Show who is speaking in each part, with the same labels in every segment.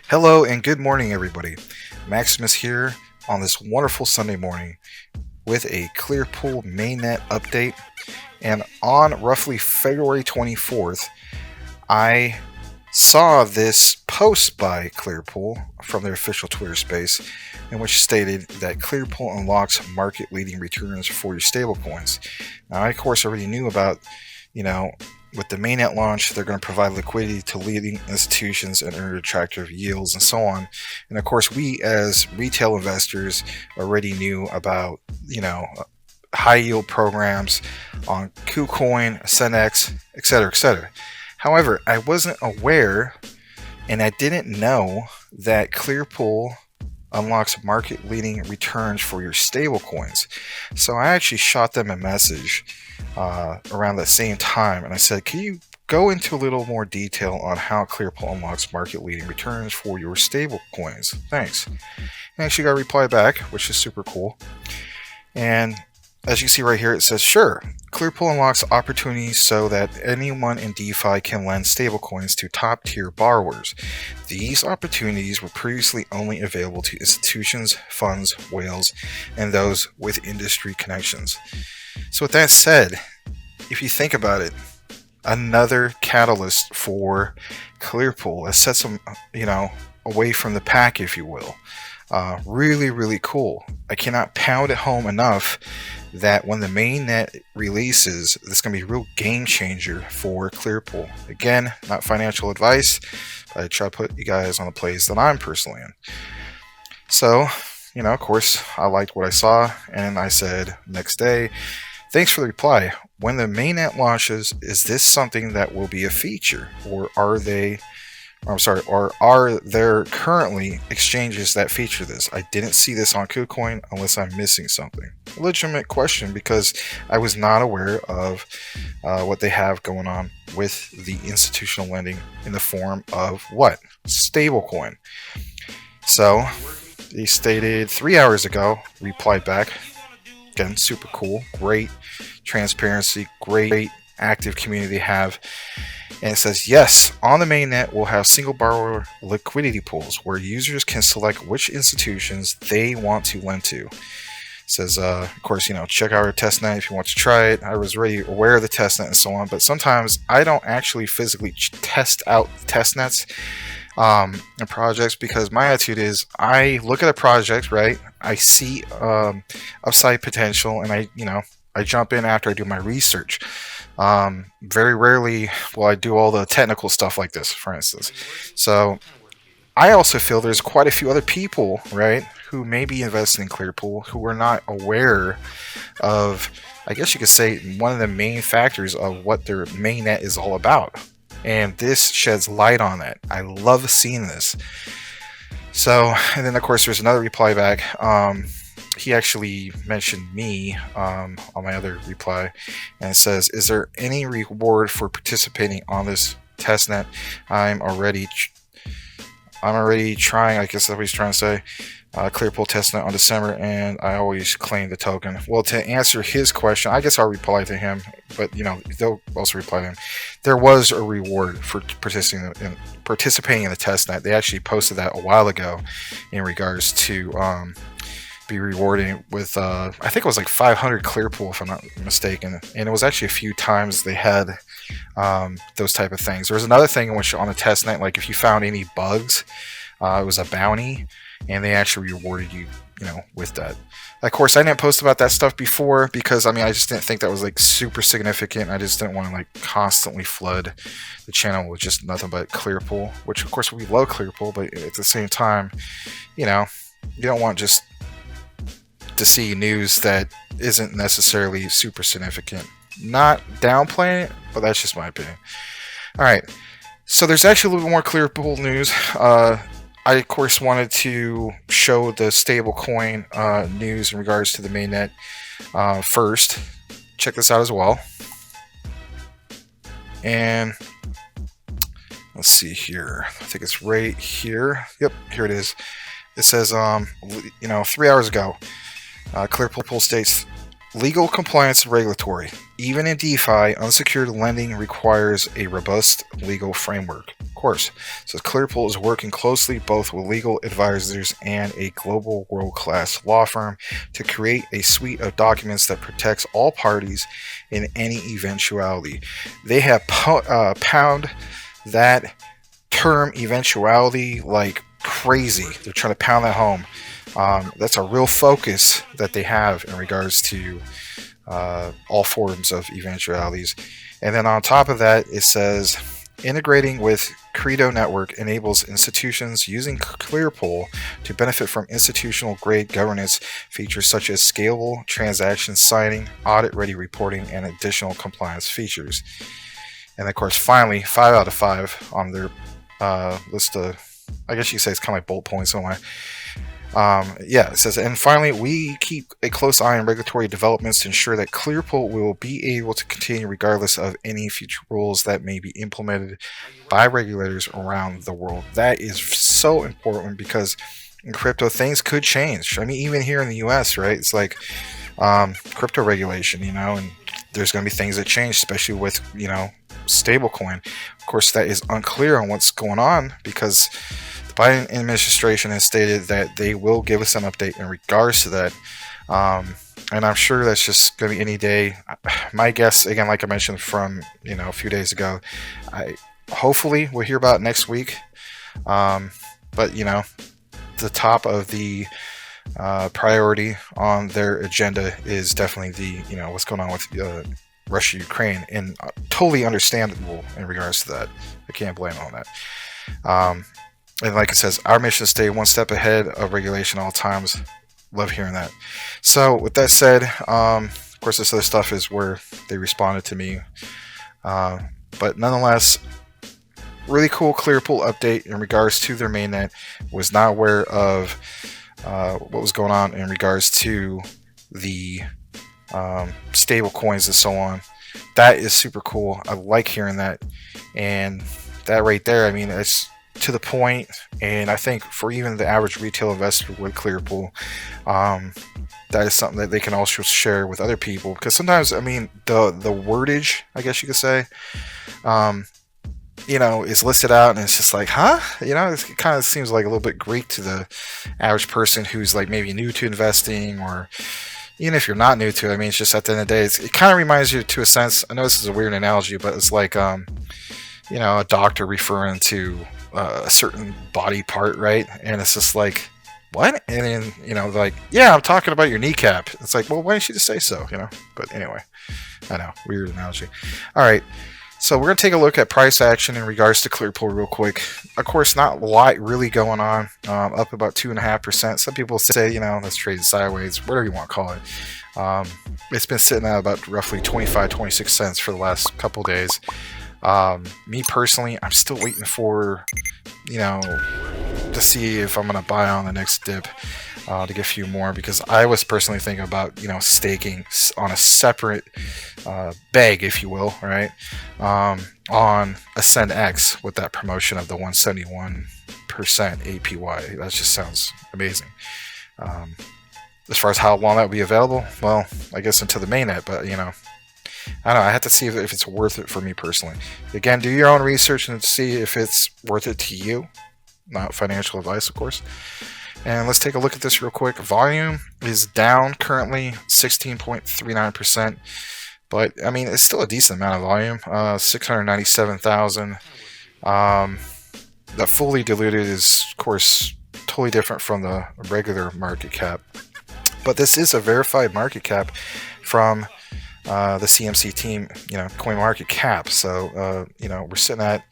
Speaker 1: Hello and good morning, everybody. Maximus here on this wonderful Sunday morning with a Clearpool mainnet update. And on roughly February 24th, I saw this post by Clearpool from their official Twitter space, in which stated that Clearpool unlocks market-leading returns for your stablecoins. Now, I of course already knew about, with the mainnet launch, they're going to provide liquidity to leading institutions and earn attractive yields and so on. And of course, we as retail investors already knew about, high yield programs on KuCoin, AscendX, etc., etc. However, I wasn't aware and I didn't know that Clearpool unlocks market leading returns for your stablecoins. So I actually shot them a message around that same time and I said, can you go into a little more detail on how Clearpool unlocks market leading returns for your stablecoins? Thanks. And I actually got a reply back, which is super cool. And as you see right here, it says, sure, Clearpool unlocks opportunities so that anyone in DeFi can lend stablecoins to top-tier borrowers. These opportunities were previously only available to institutions, funds, whales, and those with industry connections. So with that said, if you think about it, another catalyst for Clearpool. It sets them, away from the pack, if you will. Really, really cool. I cannot pound it home enough that when the mainnet releases, it's going to be a real game changer for Clearpool. Again, not financial advice, but I try to put you guys on the place that I'm personally in. So, of course, I liked what I saw, and I said next day, thanks for the reply. When the mainnet launches, is this something that will be a feature, or are there currently exchanges that feature this? I didn't see this on KuCoin unless I'm missing something. A legitimate question because I was not aware of what they have going on with the institutional lending in the form of what? Stablecoin. So they stated 3 hours ago, replied back. Again, super cool, great transparency, great active community they have. And it says, yes, on the mainnet, we'll have single borrower liquidity pools where users can select which institutions they want to lend to. It says, of course, check out our testnet if you want to try it. I was already aware of the testnet and so on, but sometimes I don't actually physically test out testnets and projects because my attitude is I look at a project, right? I see upside potential and I jump in after I do my research. Very rarely will I do all the technical stuff like this, for instance. So I also feel there's quite a few other people, right, who may be investing in Clearpool who are not aware of, I guess you could say, one of the main factors of what their mainnet is all about. And this sheds light on that. I love seeing this. So, and then of course there's another reply back. He actually mentioned me on my other reply, and it says, is there any reward for participating on this testnet? I'm already trying, I guess that's what he's trying to say, Clearpool testnet on December, and I always claim the token. Well, to answer his question, I guess I'll reply to him, but they'll also reply to him. There was a reward for participating in the testnet. They actually posted that a while ago in regards to be rewarding with I think it was like 500 Clearpool if I'm not mistaken, and it was actually a few times they had those type of things. There was another thing in which on the testnet, like if you found any bugs, it was a bounty, and they actually rewarded you, with that. Of course, I didn't post about that stuff before because I just didn't think that was like super significant. I just didn't want to like constantly flood the channel with just nothing but Clearpool, which of course we love Clearpool, but at the same time, you don't want just to see news that isn't necessarily super significant. Not downplaying it, but that's just my opinion. Alright, so there's actually a little bit more Clearpool news. I of course wanted to show the stablecoin news in regards to the mainnet first. Check this out as well. And let's see here. I think it's right here. Yep, here it is. It says, 3 hours ago, Clearpool states Legal compliance and regulatory. Even in DeFi, unsecured lending requires a robust legal framework. Of course. So Clearpool is working closely both with legal advisors and a global world-class law firm to create a suite of documents that protects all parties in any eventuality. They have pound that term eventuality like crazy. They're trying to pound that home. That's a real focus that they have in regards to all forms of eventualities. And then on top of that, it says integrating with Credo Network enables institutions using Clearpool to benefit from institutional grade governance features such as scalable transaction signing, audit ready reporting, and additional compliance features. And of course, finally, 5 out of 5 on their list of, I guess you could say it's kind of like bullet points on my. Yeah, it says, and finally, we keep a close eye on regulatory developments to ensure that Clearpool will be able to continue regardless of any future rules that may be implemented by regulators around the world. That is so important because in crypto, things could change. I mean, even here in the US, right? It's like crypto regulation, and there's going to be things that change, especially with, stablecoin. Of course, that is unclear on what's going on because the Biden administration has stated that they will give us an update in regards to that. And I'm sure that's just going to be any day. My guess, again, like I mentioned from, a few days ago, hopefully we'll hear about it next week. But, the top of the priority on their agenda is definitely the, what's going on with Russia, Ukraine, and totally understandable in regards to that. I can't blame them on that. And like it says, our mission is to stay one step ahead of regulation at all times. Love hearing that. So with that said, of course, this other stuff is where they responded to me. But nonetheless, really cool Clearpool update in regards to their mainnet. Was not aware of what was going on in regards to the stable coins and so on. That is super cool. I like hearing that, and that right there, I mean, it's to the point, and I think for even the average retail investor with Clearpool, that is something that they can also share with other people, because sometimes, I mean, the wordage, I guess you could say, is listed out, and it's just like, huh? It kind of seems like a little bit Greek to the average person who's like maybe new to investing, or even if you're not new to it. I mean, it's just at the end of the day, it kind of reminds you to a sense. I know this is a weird analogy, but it's like, a doctor referring to a certain body part, right? And it's just like, what? And then, like, yeah, I'm talking about your kneecap. It's like, well, why didn't you just say so, But anyway, I know, weird analogy. All right. So we're going to take a look at price action in regards to Clearpool real quick. Of course, not a lot really going on. Up about 2.5%. Some people say, let's trade it sideways, whatever you want to call it. It's been sitting at about roughly 25, 26 cents for the last couple days. Me personally, I'm still waiting for, to see if I'm going to buy on the next dip to get a few more, because I was personally thinking about, staking on a separate bag, if you will, right, on Ascend X with that promotion of the 171% APY. That just sounds amazing. As far as how long that will be available, well, I guess until the mainnet, but, I don't know. I have to see if it's worth it for me personally. Again, do your own research and see if it's worth it to you. Not financial advice, of course. And let's take a look at this real quick. Volume is down currently 16.39%. But, I mean, it's still a decent amount of volume. 697,000. The fully diluted is, of course, totally different from the regular market cap. But this is a verified market cap from the CMC team, coin market cap. So, we're sitting at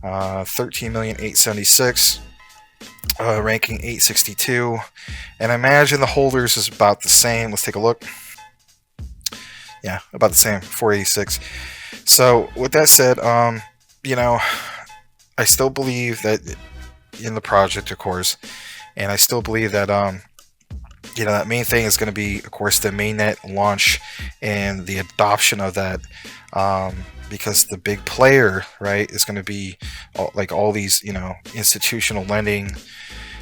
Speaker 1: 13,876,000, ranking 862, and I imagine the holders is about the same. Let's take a look. Yeah, about the same, 486. So with that said, I still believe that in the project, of course, and I still believe that that main thing is going to be, of course, the mainnet launch and the adoption of that, because the big player, right, is going to be all these, institutional lending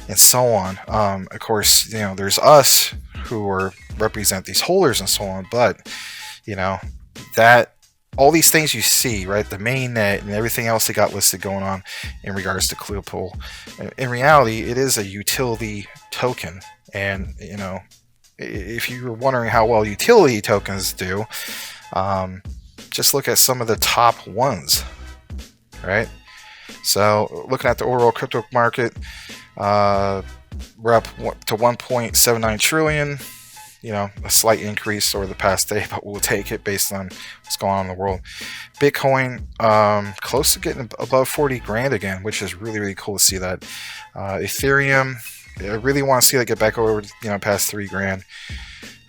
Speaker 1: and so on. Of course, there's us who represent these holders and so on, but that all these things you see, right, the mainnet and everything else they got listed going on in regards to Clearpool, in reality, it is a utility token. And if you're wondering how well utility tokens do, just look at some of the top ones, right? So looking at the overall crypto market, we're up to 1.79 trillion. A slight increase over the past day, but we'll take it based on what's going on in the world. Bitcoin, close to getting above 40 grand again, which is really, really cool to see that. Ethereum, I really want to see that get back over, past 3 grand.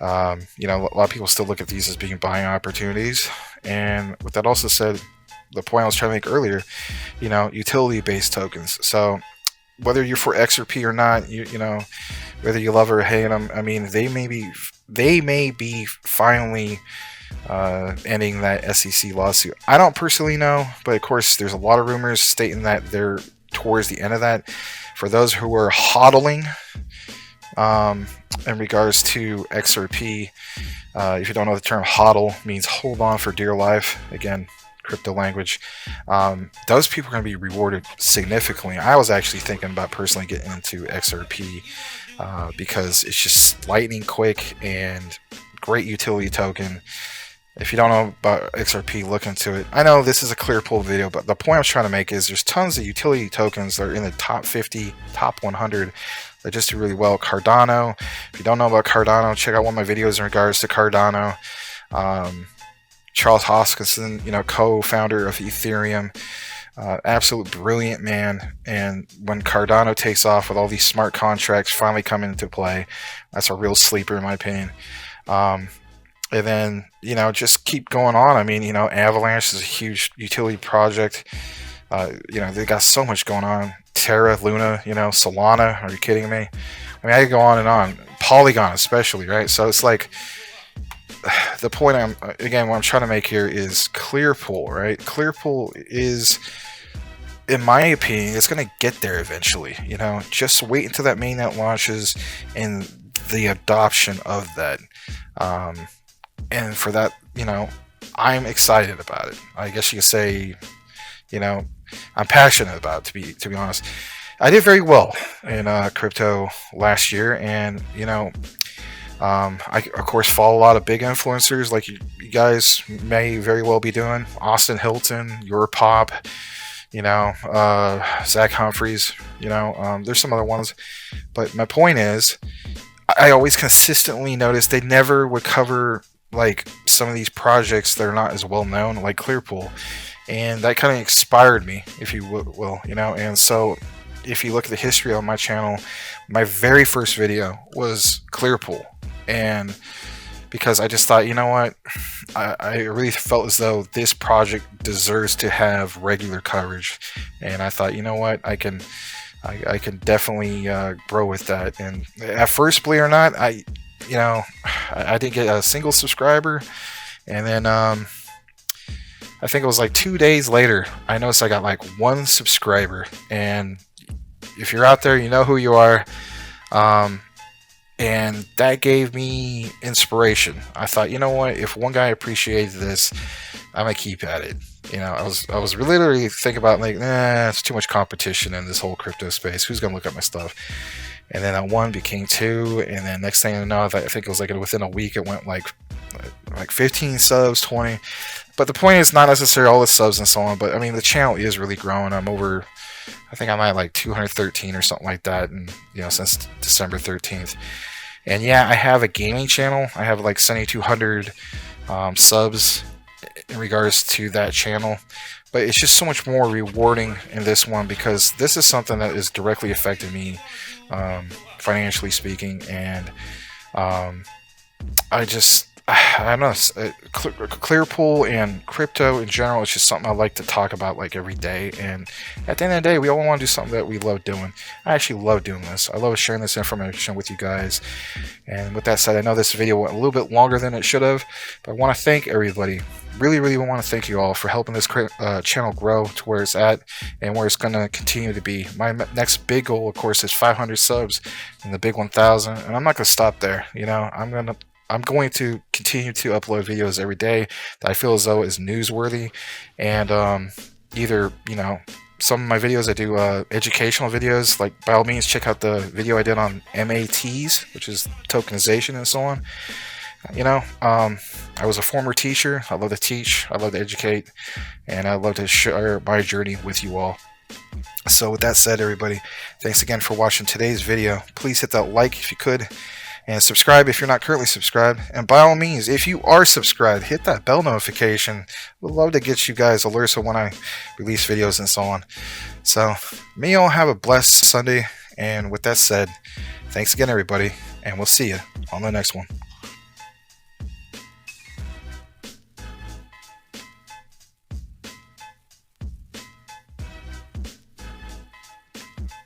Speaker 1: A lot of people still look at these as being buying opportunities. And with that also said, the point I was trying to make earlier, utility-based tokens. So whether you're for XRP or not, whether you love or hate them, I mean, they may be finally ending that SEC lawsuit. I don't personally know, but of course, there's a lot of rumors stating that they're towards the end of that. For those who are hodling in regards to XRP, if you don't know the term hodl, means hold on for dear life. Again, crypto language. Those people are going to be rewarded significantly. I was actually thinking about personally getting into XRP because it's just lightning quick and great utility token. If you don't know about XRP, look into it. I know this is a Clearpool video, but the point I'm trying to make is there's tons of utility tokens that are in the top 50, top 100 that just do really well. Cardano. If you don't know about Cardano, check out one of my videos in regards to Cardano. Charles Hoskinson, co-founder of Ethereum, absolute brilliant man. And when Cardano takes off with all these smart contracts finally coming into play, that's a real sleeper in my opinion. And then, just keep going on. I mean, Avalanche is a huge utility project. They got so much going on. Terra, Luna, Solana. Are you kidding me? I mean, I could go on and on. Polygon especially, right? So it's like, the point what I'm trying to make here is Clearpool, right? Clearpool is, in my opinion, it's going to get there eventually. Just wait until that mainnet launches and the adoption of that. And for that, I'm excited about it. I guess you could say, I'm passionate about it, to be honest. I did very well in crypto last year, and I of course follow a lot of big influencers like you guys may very well be doing. Austin Hilton, Your Pop, Zach Humphreys. There's some other ones, but my point is, I always consistently notice they never would cover like some of these projects that are not as well known, like Clearpool, and that kind of inspired me, if you will, And so, if you look at the history on my channel, my very first video was Clearpool, and because I just thought, what, I really felt as though this project deserves to have regular coverage, and I thought, what, I can definitely grow with that. And at first, believe it or not, I didn't get a single subscriber, and then I think it was like 2 days later, I noticed I got like 1 subscriber. And if you're out there, you know who you are. And that gave me inspiration. I thought, what, if one guy appreciated this, I'm gonna keep at it. I was literally thinking about like, it's too much competition in this whole crypto space. Who's gonna look at my stuff? And then that 1 became 2, and then next thing I know, I think it was like within a week, it went like 15 subs, 20. But the point is not necessarily all the subs and so on. But I mean, the channel is really growing. I'm over, I think I'm at like 213 or something like that, and since December 13th. And yeah, I have a gaming channel. I have like 7,200 subs in regards to that channel. But it's just so much more rewarding in this one because this is something that is directly affecting me, financially speaking. And I just I don't know, Clearpool and crypto in general is just something I like to talk about like every day. And at the end of the day, we all want to do something that we love doing. I actually love doing this. I love sharing this information with you guys. And with that said, I know this video went a little bit longer than it should have, but I want to thank everybody. Really want to thank you all for helping this channel grow to where it's at and where it's going to continue to be. My next big goal, of course, is 500 subs and the big 1,000. And I'm not going to stop there. You know, I'm going to continue to upload videos every day that I feel as though is newsworthy, and either, you know, some of my videos I do educational videos. Like, by all means, check out the video I did on MATs, which is tokenization and so on. You know, I was a former teacher. I love to teach, I love to educate, and I love to share my journey with you all. So with that said, everybody, thanks again for watching today's video. Please hit that like if you could, and subscribe if you're not currently subscribed. And by all means, if you are subscribed, hit that bell notification. We'd love to get you guys alerts of when I release videos and so on. So may you all have a blessed Sunday. And with that said, thanks again, everybody, and we'll see you on the next one.